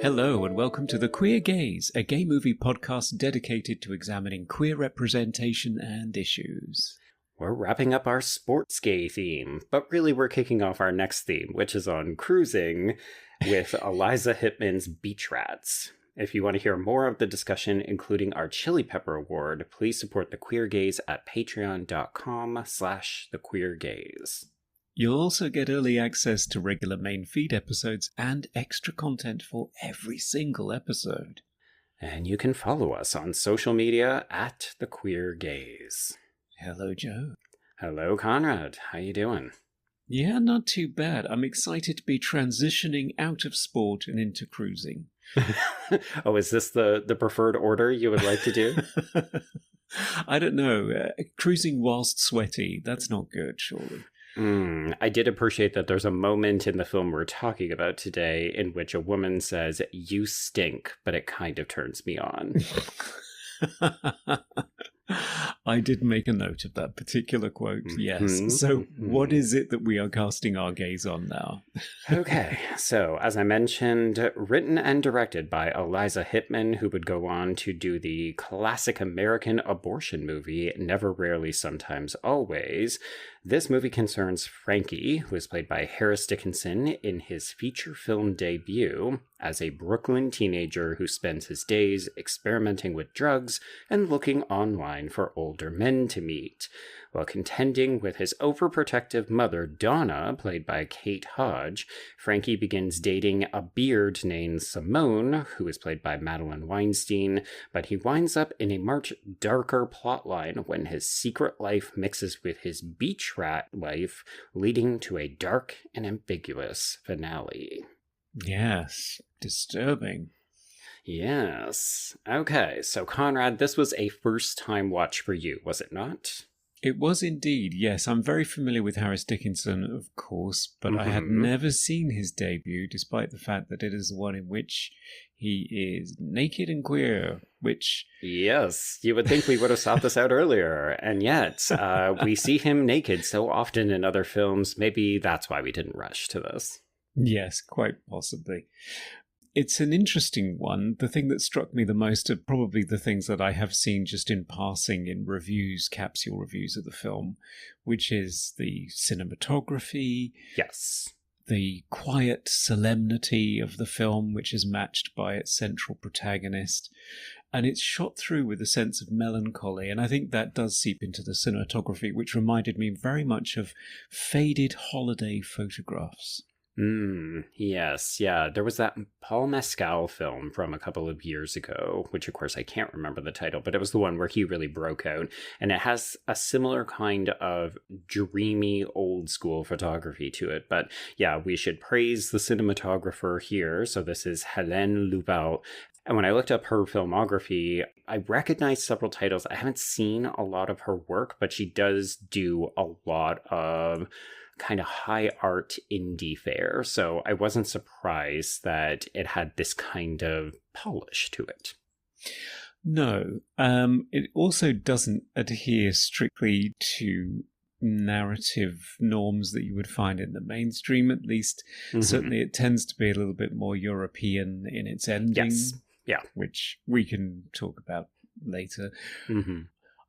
Hello and welcome to The Queer Gaze, a gay movie podcast dedicated to examining queer representation and issues. We're wrapping up our sports gay theme, but really we're kicking off our next theme, which is on cruising with Eliza Hittman's Beach Rats. If you want to hear more of the discussion, including our Chili Pepper Award, please support The Queer Gaze at patreon.com/thequeergaze. You'll also get early access to regular main feed episodes and extra content for every single episode. And you can follow us on social media at The Queer Gaze. Hello, Joe. Hello, Conrad. How you doing? Yeah, not too bad. I'm excited to be transitioning out of sport and into cruising. Oh, is this the preferred order you would like to do? I don't know. Cruising whilst sweaty, that's not good, surely. I did appreciate that there's a moment in the film we're talking about today in which a woman says, "You stink," but it kind of turns me on. I did make a note of that particular quote, yes. So what is it that we are casting our gaze on now? Okay, so as I mentioned, written and directed by Eliza Hittman, who would go on to do the classic American abortion movie, Never, Rarely, Sometimes, Always. This movie concerns Frankie, who is played by Harris Dickinson in his feature film debut as a Brooklyn teenager who spends his days experimenting with drugs and looking online for older men to meet. While contending with his overprotective mother, Donna, played by Kate Hodge, Frankie begins dating a beard named Simone, who is played by Madeline Weinstein, but he winds up in a much darker plotline when his secret life mixes with his beach rat life, leading to a dark and ambiguous finale. Yes, disturbing. Yes. Okay, so Conrad, this was a first-time watch for you, was it not? It was indeed, yes. I'm very familiar with Harris Dickinson, of course, but I had never seen his debut, despite the fact that it is the one in which he is naked and queer, which... Yes, you would think we would have sought this out earlier, and yet we see him naked so often in other films. Maybe that's why we didn't rush to this. Yes, quite possibly. It's an interesting one. The thing that struck me the most are probably the things that I have seen just in passing in reviews, capsule reviews of the film, which is the cinematography. Yes. The quiet solemnity of the film, which is matched by its central protagonist. And it's shot through with a sense of melancholy. And I think that does seep into the cinematography, which reminded me very much of faded holiday photographs. Yes, yeah. There was that Paul Mescal film from a couple of years ago, which of course I can't remember the title, but it was the one where he really broke out. And it has a similar kind of dreamy old school photography to it. But yeah, we should praise the cinematographer here. So this is Hélène Lubau. And when I looked up her filmography, I recognized several titles. I haven't seen a lot of her work, but she does do a lot of kind of high art indie fare. So I wasn't surprised that it had this kind of polish to it. No, it also doesn't adhere strictly to narrative norms that you would find in the mainstream, at least. Certainly it tends to be a little bit more European in its ending. Yes. Yeah. Which we can talk about later.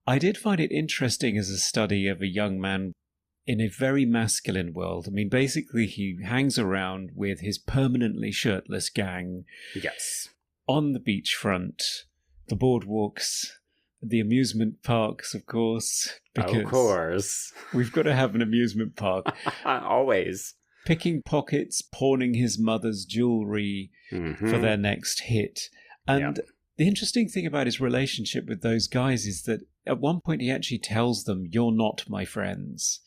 I did find it interesting as a study of a young man in a very masculine world. I mean, basically, he hangs around with his permanently shirtless gang. Yes. On the beachfront, the boardwalks, the amusement parks, of course. Because of course. We've got to have an amusement park. Always. Picking pockets, pawning his mother's jewelry for their next hit. And the interesting thing about his relationship with those guys is that at one point he actually tells them, "You're not my friends."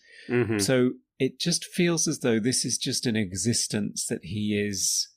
So it just feels as though this is just an existence that he is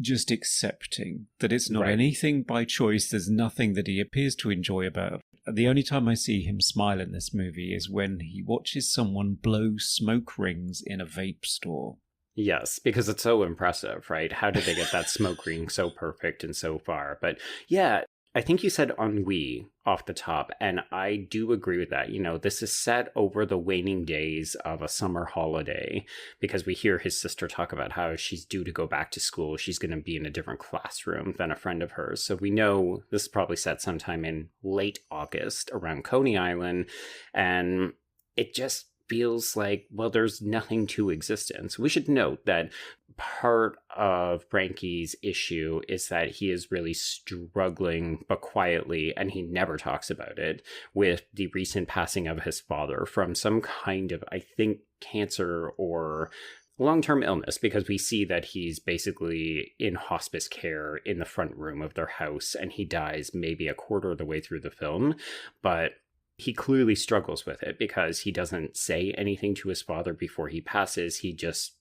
just accepting, that it's not anything by choice. There's nothing that he appears to enjoy about it. The only time I see him smile in this movie is when he watches someone blow smoke rings in a vape store. Yes, because it's so impressive, right? How did they get that smoke ring so perfect and so far? But yeah, I think you said ennui off the top, and I do agree with that. This is set over the waning days of a summer holiday, because we hear his sister talk about how she's due to go back to school. She's going to be in a different classroom than a friend of hers. So we know this is probably set sometime in late August around Coney Island, and it just feels like, well, there's nothing to existence. We should note that part of Frankie's issue is that he is really struggling, but quietly, and he never talks about it, with the recent passing of his father from some kind of, I think, cancer or long-term illness, because we see that he's basically in hospice care in the front room of their house, and he dies maybe a quarter of the way through the film. But he clearly struggles with it because he doesn't say anything to his father before he passes. He just,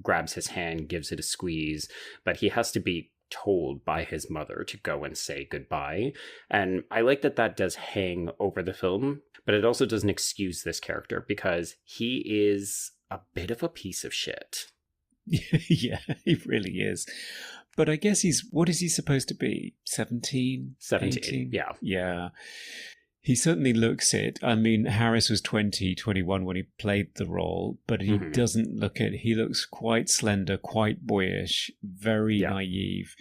grabs his hand, gives it a squeeze, but he has to be told by his mother to go and say goodbye. And I like that that does hang over the film, but it also doesn't excuse this character because he is a bit of a piece of shit. Yeah, he really is. But I guess what is he supposed to be? 17? 17, 18? yeah. Yeah. He certainly looks it. I mean, Harris was 20, 21 when he played the role, but he doesn't look it. He looks quite slender, quite boyish, very naive,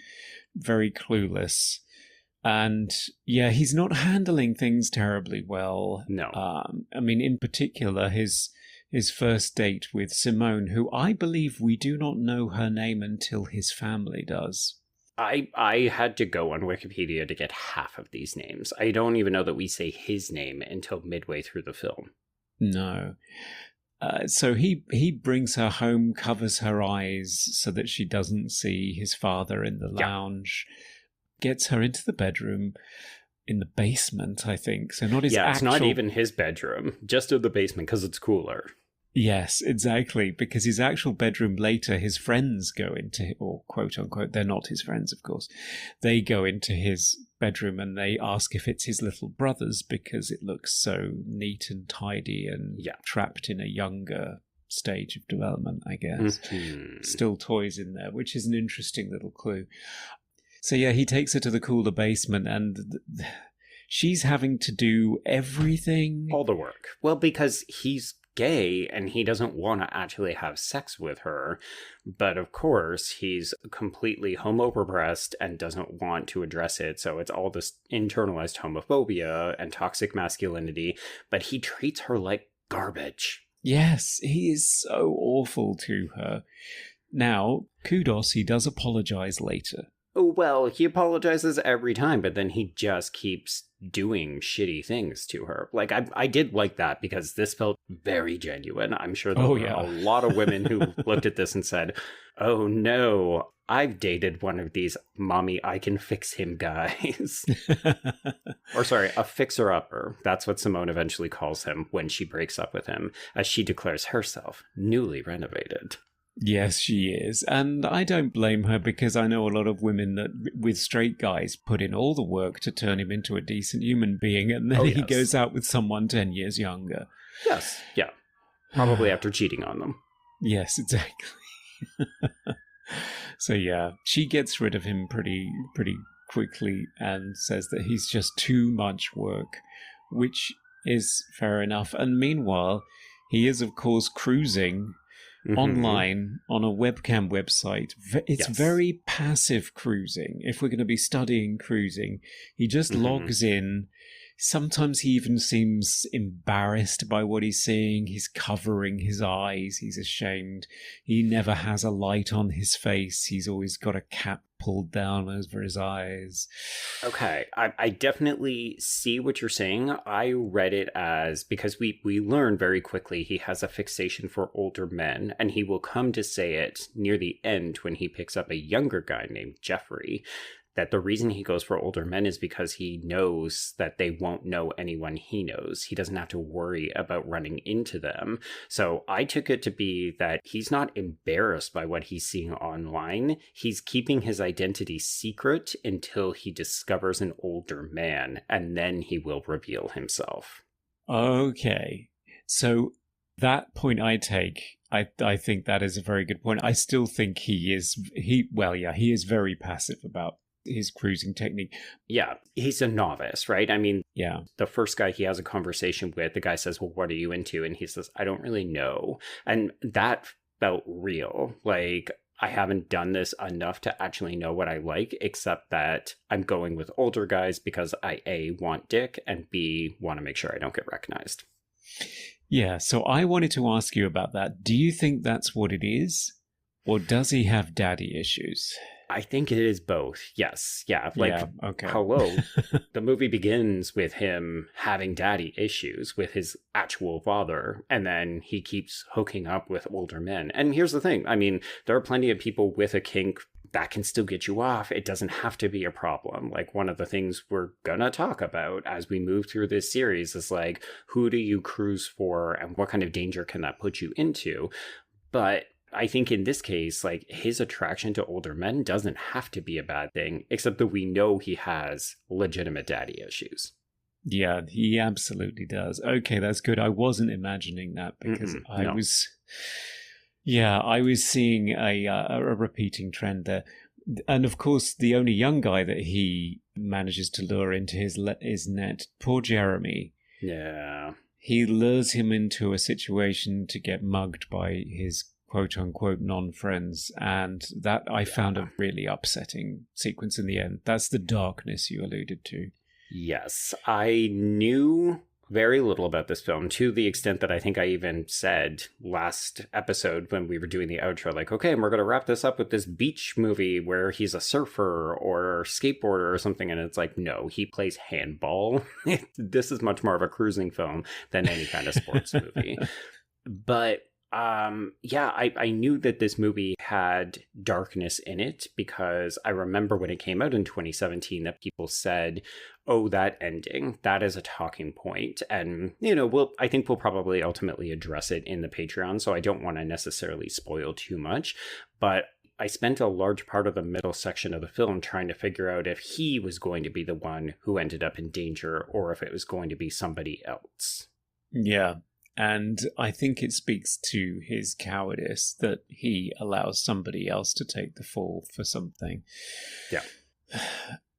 very clueless. And yeah, he's not handling things terribly well. No. I mean, in particular, his first date with Simone, who I believe we do not know her name until his family does. I had to go on Wikipedia to get half of these names. I don't even know that we say his name until midway through the film. No. So he brings her home, covers her eyes so that she doesn't see his father in the lounge, gets her into the bedroom in the basement, I think. So not his actual... it's not even his bedroom, just in the basement because it's cooler. Yes, exactly, because his actual bedroom later, his friends go into, or quote unquote, they're not his friends, of course. They go into his bedroom and they ask if it's his little brother's because it looks so neat and tidy and trapped in a younger stage of development, I guess. Still toys in there, which is an interesting little clue. So yeah, he takes her to the cooler basement and she's having to do everything. All the work. Well, because he's gay and he doesn't want to actually have sex with her, but of course he's completely homo-repressed and doesn't want to address it, so it's all this internalized homophobia and toxic masculinity, but he treats her like garbage. Yes, he is so awful to her. Now, kudos, he does apologize later. Oh, well, he apologizes every time, but then he just keeps doing shitty things to her. Like, I did like that because this felt very genuine. I'm sure there were a lot of women who looked at this and said, oh no, I've dated one of these mommy I can fix him guys. Or sorry, a fixer-upper. That's what Simone eventually calls him when she breaks up with him, as she declares herself newly renovated. Yes, she is. And I don't blame her because I know a lot of women that with straight guys put in all the work to turn him into a decent human being and then he goes out with someone 10 years younger. Yes, yeah. Probably after cheating on them. Yes, exactly. So yeah, she gets rid of him pretty quickly and says that he's just too much work, which is fair enough. And meanwhile, he is of course cruising online on a webcam website. It's very passive cruising. If we're going to be studying cruising, he just logs in. Sometimes he even seems embarrassed by what he's seeing. He's covering his eyes. He's ashamed. He never has a light on his face. He's always got a cap pulled down over his eyes. Okay, I definitely see what you're saying. I read it as, because we learn very quickly he has a fixation for older men, and he will come to say it near the end when he picks up a younger guy named Jeffrey, that the reason he goes for older men is because he knows that they won't know anyone he knows. He doesn't have to worry about running into them. So I took it to be that he's not embarrassed by what he's seeing online. He's keeping his identity secret until he discovers an older man, and then he will reveal himself. Okay. So that point I take, I think that is a very good point. I still think he is very passive about his cruising technique. Yeah, he's a novice, right? I mean, yeah, the first guy he has a conversation with, the guy says, well, what are you into? And he says, I don't really know. And that felt real. Like, I haven't done this enough to actually know what I like, except that I'm going with older guys because I, A, want dick, and B, want to make sure I don't get recognized. Yeah, so I wanted to ask you about that. Do you think that's what it is? Or does he have daddy issues? I think it is both. Yes. Yeah. Like, yeah, okay. Hello. The movie begins with him having daddy issues with his actual father, and then he keeps hooking up with older men. And here's the thing. I mean, there are plenty of people with a kink that can still get you off. It doesn't have to be a problem. Like, one of the things we're gonna talk about as we move through this series is like, who do you cruise for and what kind of danger can that put you into? But I think in this case, like, his attraction to older men doesn't have to be a bad thing, except that we know he has legitimate daddy issues. Yeah, he absolutely does. Okay, that's good. I wasn't imagining that because I was seeing a repeating trend there. And of course, the only young guy that he manages to lure into his net, poor Jeremy. Yeah. He lures him into a situation to get mugged by his quote-unquote non-friends, and that I found a really upsetting sequence in the end. That's the darkness you alluded to. Yes, I knew very little about this film, to the extent that I think I even said last episode when we were doing the outro, like, okay, and we're going to wrap this up with this beach movie where he's a surfer or skateboarder or something, and it's like, no, he plays handball. This is much more of a cruising film than any kind of sports movie. But I knew that this movie had darkness in it because I remember when it came out in 2017 that people said, oh, that ending, that is a talking point. And, I think we'll probably ultimately address it in the Patreon, so I don't want to necessarily spoil too much. But I spent a large part of the middle section of the film trying to figure out if he was going to be the one who ended up in danger or if it was going to be somebody else. Yeah. And I think it speaks to his cowardice that he allows somebody else to take the fall for something. Yeah.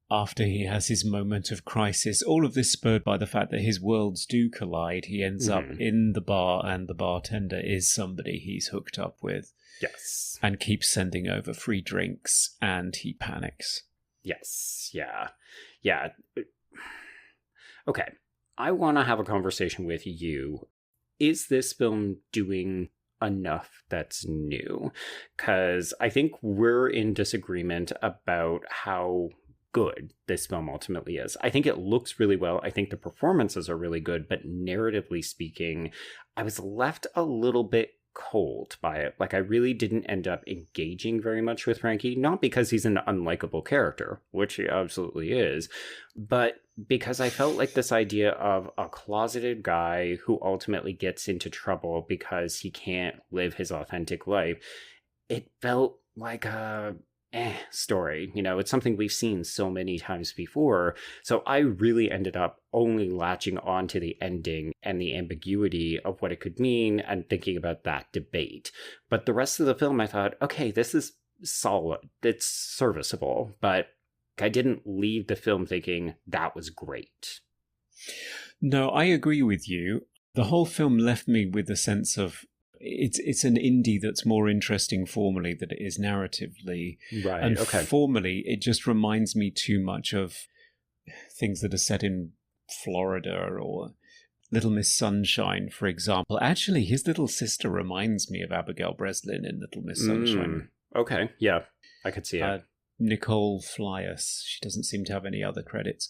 After he has his moment of crisis, all of this spurred by the fact that his worlds do collide. He ends up in the bar, and the bartender is somebody he's hooked up with. Yes. And keeps sending over free drinks, and he panics. Yes. Yeah. Yeah. Okay. I want to have a conversation with you. Is this film doing enough that's new? Because I think we're in disagreement about how good this film ultimately is. I think it looks really well. I think the performances are really good, but narratively speaking, I was left a little bit cold by it. Like, I really didn't end up engaging very much with Frankie, not because he's an unlikable character, which he absolutely is, but because I felt like this idea of a closeted guy who ultimately gets into trouble because he can't live his authentic life, it felt like a story. It's something we've seen so many times before. So I really ended up only latching on to the ending and the ambiguity of what it could mean and thinking about that debate. But the rest of the film, I thought, okay, this is solid. It's serviceable. But I didn't leave the film thinking that was great. No, I agree with you. The whole film left me with a sense of it's an indie that's more interesting formally than it is narratively. Right. And okay. Formally, it just reminds me too much of things that are set in Florida or Little Miss Sunshine, for example. Actually, his little sister reminds me of Abigail Breslin in Little Miss Sunshine. Okay. Yeah, I could see it. Nicole Flyas. She doesn't seem to have any other credits.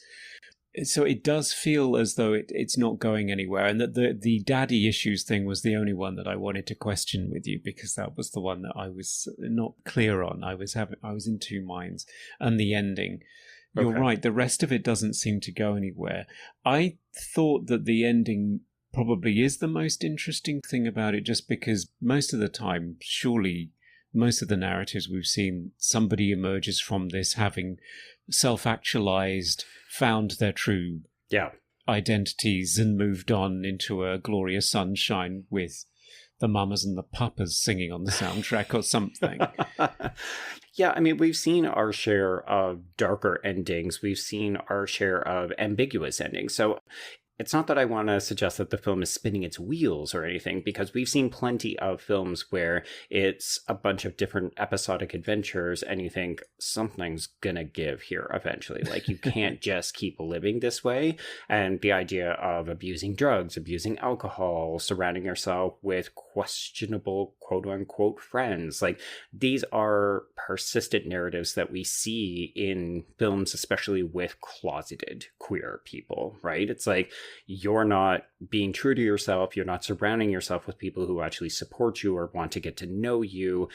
So it does feel as though it's not going anywhere, and that the daddy issues thing was the only one that I wanted to question with you, because that was the one that I was not clear on. I was in two minds. And the ending. You're right, the rest of it doesn't seem to go anywhere. I thought that the ending probably is the most interesting thing about it, just because most of the time, surely most of the narratives we've seen, somebody emerges from this having self-actualized, found their true identities and moved on into a glorious sunshine with the mamas and the papas singing on the soundtrack or something. Yeah, I mean, we've seen our share of darker endings. We've seen our share of ambiguous endings. So it's not that I want to suggest that the film is spinning its wheels or anything, because we've seen plenty of films where it's a bunch of different episodic adventures and you think something's gonna give here eventually. Like, you can't just keep living this way. And the idea of abusing drugs, abusing alcohol, surrounding yourself with questionable quote unquote friends, like, these are persistent narratives that we see in films, especially with closeted queer people, right? It's like, you're not being true to yourself. You're not surrounding yourself with people who actually support you or want to get to know you.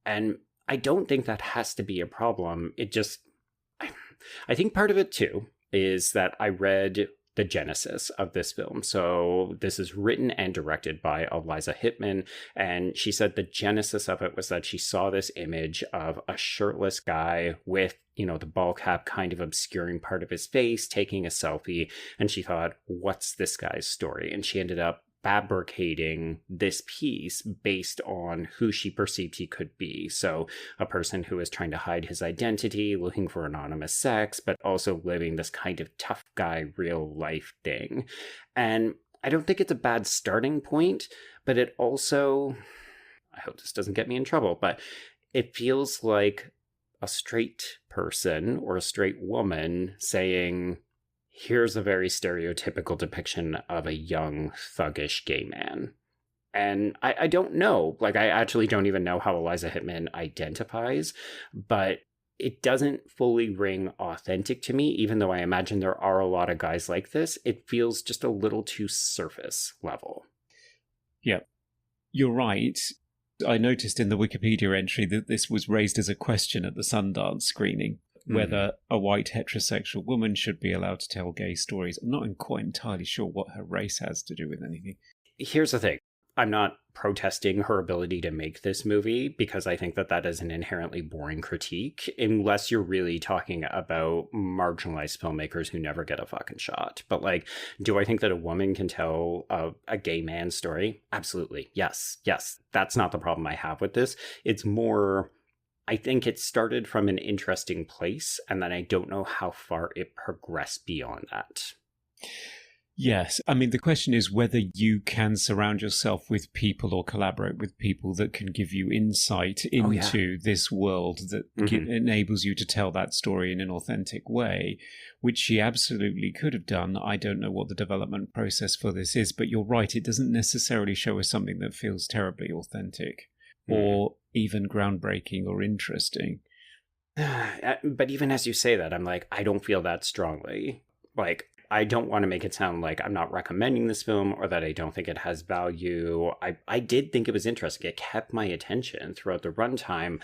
And I don't think that has to be a problem. I think part of it too is that I read the genesis of this film. So this is written and directed by Eliza Hittman. And she said the genesis of it was that she saw this image of a shirtless guy with, the ball cap kind of obscuring part of his face, taking a selfie. And she thought, what's this guy's story? And she ended up fabricating this piece based on who she perceived he could be. So a person who is trying to hide his identity, looking for anonymous sex, but also living this kind of tough guy, real life thing. And I don't think it's a bad starting point, but it also, I hope this doesn't get me in trouble, but it feels like a straight person or a straight woman saying, here's a very stereotypical depiction of a young, thuggish gay man. And I don't know. Like, I actually don't even know how Eliza Hittman identifies, but it doesn't fully ring authentic to me, even though I imagine there are a lot of guys like this. It feels just a little too surface level. Yeah, you're right. I noticed in the Wikipedia entry that this was raised as a question at the Sundance screening, whether a white heterosexual woman should be allowed to tell gay stories. I'm not quite entirely sure what her race has to do with anything. Here's the thing. I'm not protesting her ability to make this movie, because I think that that is an inherently boring critique, unless you're really talking about marginalized filmmakers who never get a fucking shot. But, like, do I think that a woman can tell a gay man's story? Absolutely. Yes. That's not the problem I have with this. It's more, I think it started from an interesting place, and then I don't know how far it progressed beyond that. Yes. I mean, the question is whether you can surround yourself with people or collaborate with people that can give you insight into this world that enables you to tell that story in an authentic way, which she absolutely could have done. I don't know what the development process for this is, but you're right. It doesn't necessarily show us something that feels terribly authentic or even groundbreaking or interesting. But even as you say that, I'm like, I don't feel that strongly. Like, I don't want to make it sound like I'm not recommending this film or that I don't think it has value. I did think it was interesting. It kept my attention throughout the runtime.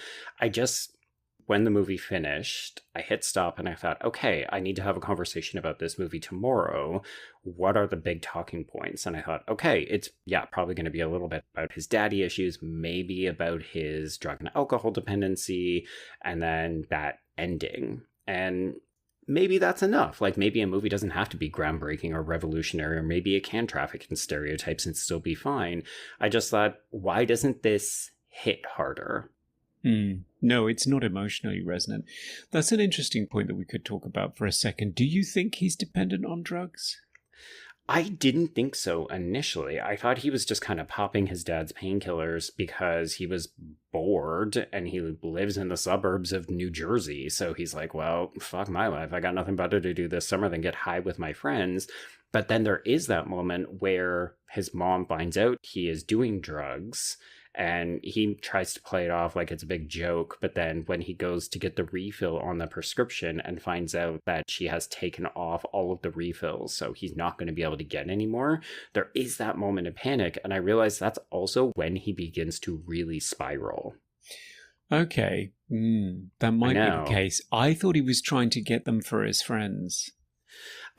When the movie finished, I hit stop and I thought, okay, I need to have a conversation about this movie tomorrow. What are the big talking points? And I thought, okay, it's probably going to be a little bit about his daddy issues, maybe about his drug and alcohol dependency, and then that ending. And maybe that's enough. Like, maybe a movie doesn't have to be groundbreaking or revolutionary, or maybe it can traffic in stereotypes and still be fine. I just thought, why doesn't this hit harder? No, it's not emotionally resonant. That's an interesting point that we could talk about for a second. Do you think he's dependent on drugs? I didn't think so initially. I thought he was just kind of popping his dad's painkillers because he was bored and he lives in the suburbs of New Jersey. So he's like, well, fuck my life. I got nothing better to do this summer than get high with my friends. But then there is that moment where his mom finds out he is doing drugs, and he tries to play it off like it's a big joke. But then when he goes to get the refill on the prescription and finds out that she has taken off all of the refills, so he's not going to be able to get any more, there is that moment of panic. And I realize that's also when he begins to really spiral. Okay. That might be the case. I thought he was trying to get them for his friends.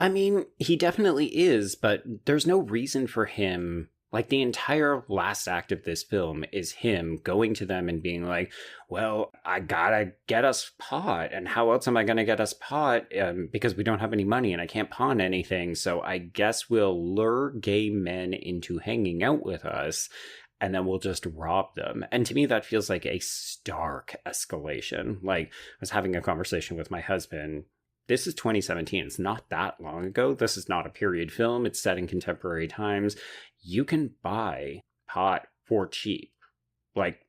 I mean, he definitely is, but there's no reason for him. Like, the entire last act of this film is him going to them and being like, well, I gotta get us pot. And how else am I gonna get us pot? Because we don't have any money and I can't pawn anything. So I guess we'll lure gay men into hanging out with us. and then we'll just rob them. And to me, that feels like a stark escalation. Like, I was having a conversation with my husband. This is 2017. It's not that long ago. This is not a period film. It's set in contemporary times. You can buy pot for cheap. Like,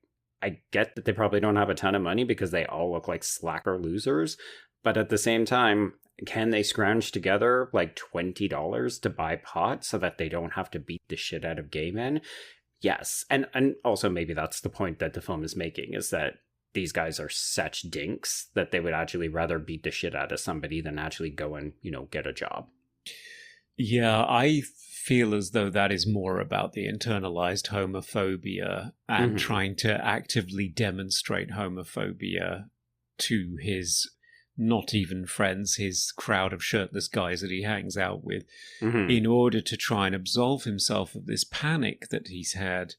I get that they probably don't have a ton of money because they all look like slacker losers. But at the same time, can they scrounge together like $20 to buy pot so that they don't have to beat the shit out of gay men? Yes. And also maybe that's the point that the film is making, is that these guys are such dinks that they would actually rather beat the shit out of somebody than actually go and, get a job. Yeah, I feel as though that is more about the internalized homophobia and trying to actively demonstrate homophobia to his not even friends, his crowd of shirtless guys that he hangs out with, in order to try and absolve himself of this panic that he's had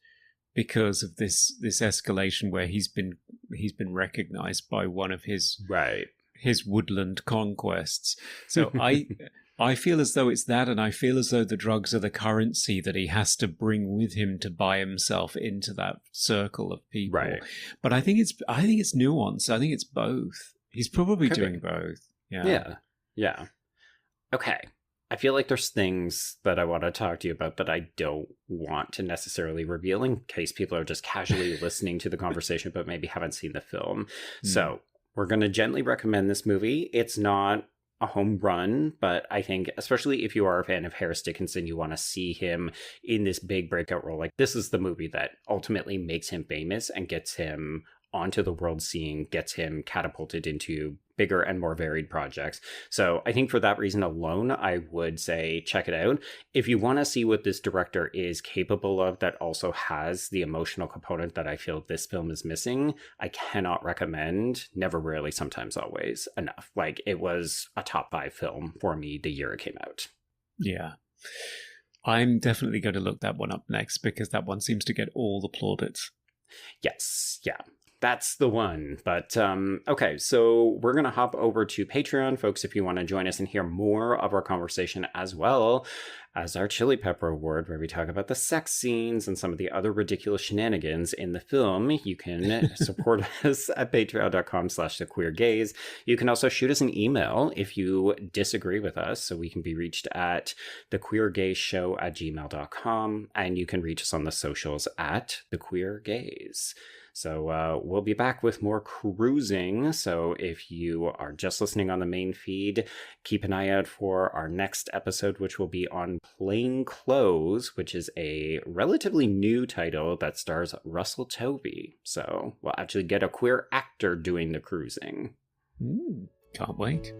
because of this escalation where he's been recognized by one of his woodland conquests. So I feel as though it's that, and I feel as though the drugs are the currency that he has to bring with him to buy himself into that circle of people. Right. But I think it's nuanced. I think it's both. He's probably doing both. Yeah. Okay. I feel like there's things that I want to talk to you about that I don't want to necessarily reveal in case people are just casually listening to the conversation but maybe haven't seen the film. So we're going to gently recommend this movie. It's not a home run, but I think especially if you are a fan of Harris Dickinson, you want to see him in this big breakout role. Like, this is the movie that ultimately makes him famous and gets him onto the world scene, gets him catapulted into bigger and more varied projects. So I think for that reason alone, I would say check it out. If you want to see what this director is capable of that also has the emotional component that I feel this film is missing, I cannot recommend Never, Rarely, Sometimes, Always enough. Like, it was a top 5 film for me the year it came out. Yeah. I'm definitely going to look that one up next because that one seems to get all the plaudits. Yes. Yeah. That's the one. But okay, so we're going to hop over to Patreon, folks, if you want to join us and hear more of our conversation, as well as our Chili Pepper Award, where we talk about the sex scenes and some of the other ridiculous shenanigans in the film. You can support us at patreon.com/thequeergaze. You can also shoot us an email if you disagree with us, so we can be reached at thequeergazeshow@gmail.com, and you can reach us on the socials at thequeergaze. So we'll be back with more cruising. So if you are just listening on the main feed, keep an eye out for our next episode, which will be on Plain Clothes, which is a relatively new title that stars Russell Tovey. So we'll actually get a queer actor doing the cruising. Can't wait.